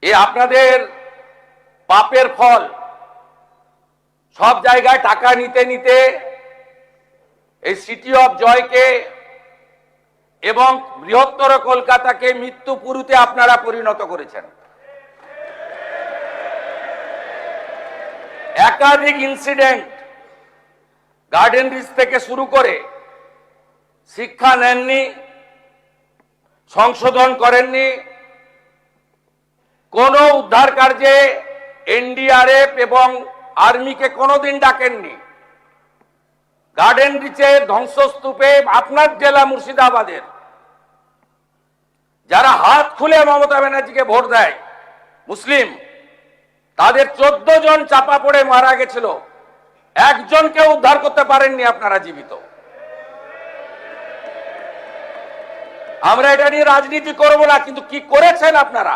এ আপনাদের পাপের ফল। সব জায়গায় টাকা নিতে নিতে এই সিটি অফ জয়কে এবং বৃহত্তর কলকাতাকে মৃত্যুপুরীতে আপনারা পরিণত করেছেন। একাধিক ইনসিডেন্ট, গার্ডেন রিচ থেকে শুরু করে শিক্ষা নেননি, সংশোধন করেননি, কোন উদ্ধার কার্যে এনডিআরএফ এবং আর্মিকে কোনোদিন ডাকেননি। গার্ডেন রিচে ধ্বংসস্তূপে আপনার জেলা মুর্শিদাবাদের যারা হাত খুলে মমতা ব্যানার্জিকে ভোট দেয় মুসলিম, তাদের 14 জন চাপা পড়ে মারা গেছিল, একজনকে উদ্ধার করতে পারেননি আপনারা জীবিত। আমরা এটা নিয়ে রাজনীতি করব না, কিন্তু কি করেছেন আপনারা?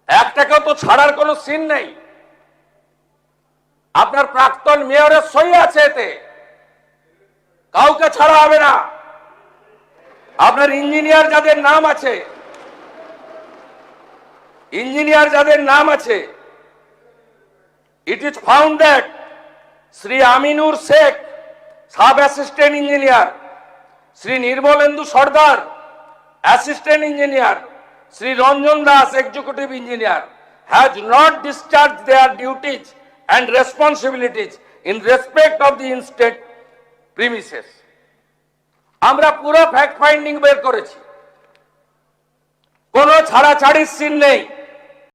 একটাকেও তো ছাড়ার কোনো সিন নেই। আপনার প্রাক্তন মেয়রের সই আছে এতে, কাউকে ছাড়া হবে না। আপনার ইঞ্জিনিয়ার যাদের নাম আছে, it is found that Sri Aminur Sheikh, sub assistant engineer, Sri Nirmalendu Sardar, assistant engineer, Sri Ranjan Das, executive engineer, has not discharged their duties and responsibilities in respect of the instate premises. আমরা পুরো fact finding বের করেছি, কোনো ছাড়াছাড়ির scene নেই।